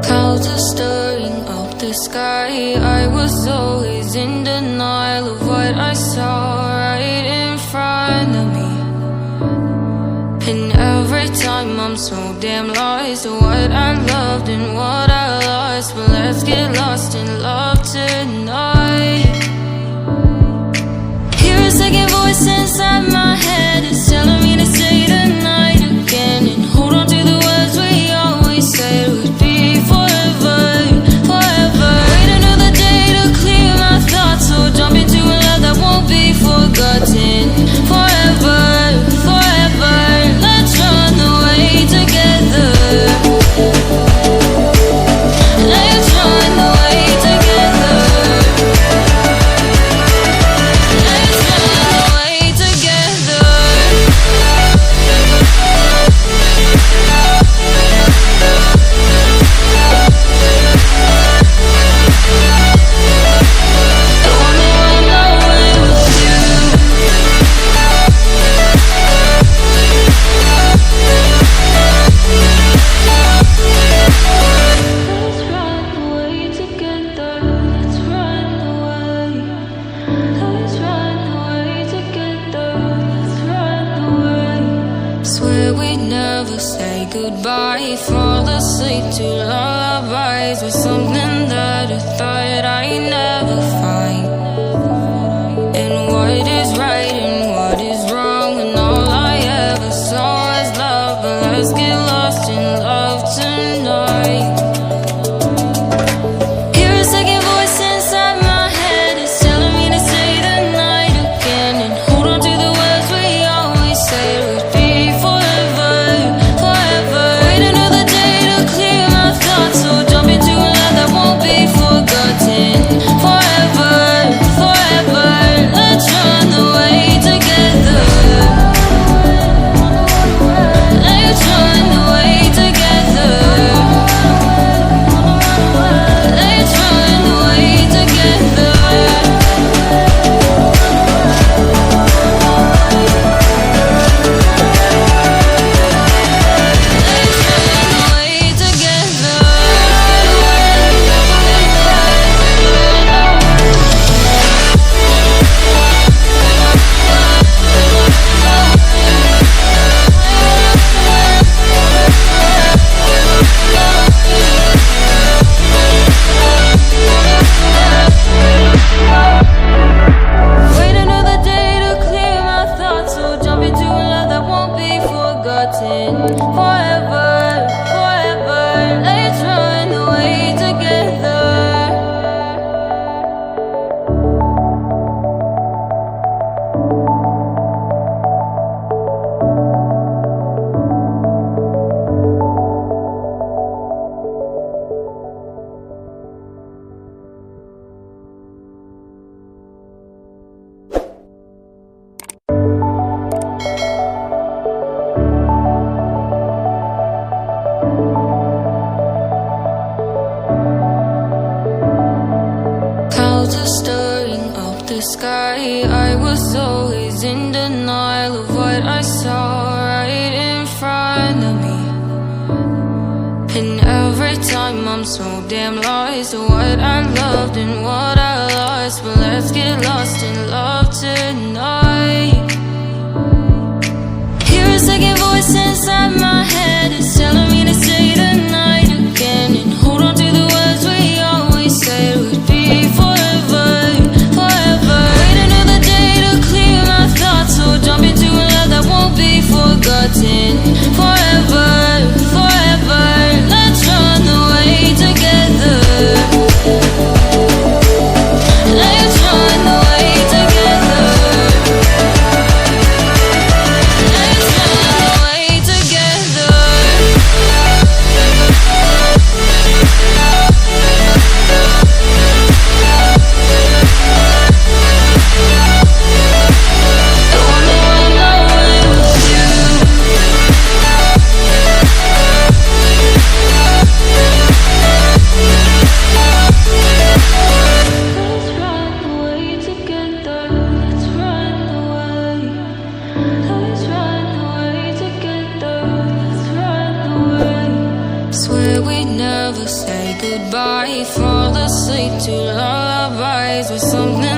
Clouds are stirring up the sky. I was always in denial of what I saw right in front of me. And every time I'm so damn lost to what I loved and what I lost. But let's get lost in love tonight. Hear a second voice inside my head. It's telling me to say the night again and hold on to the words we always said would be forever, forever. Wait another day to clear my thoughts, so jump into a love that won't be forgotten. Forever, forever. Let's run away together. Let's run away together. Let's run away together. I wanna run away with you. Let's run away together. Let's run away. Let's run away together. Let's run away. Swear we'd never say goodbye. Fall asleep to lullabies with something that I thought I'd never find. And what is right and what is wrong, and all I ever saw is love. But let's get lost in love tonight. Hear a second voice inside my head. It's telling me to say the night again and hold on to the words we always said would be forever, forever. Wait another day to clear my thoughts, so jump into a love that won't be forgotten. Forever, forever. Let's run away together. Let's run away together. Let's run away together. Let's run away together. Wait another day to clear my thoughts, so jump into a love that won't be forgotten. Forever, forever. Let's run away together. Clouds are stirring up the sky. I was always in denial of what I saw right in front of me. And every time I'm so damn lost to what I loved and what I lost. But let's get lost in love tonight. Hear a second voice inside my head. It's telling me to say the night again and hold on to the words we always said would be forever, forever. Wait another day to clear my thoughts, so jump into a love that won't be forgotten. Forever, forever. Let's run away together. Let's run away together. Let's run away together. by, fall asleep to lullabies with something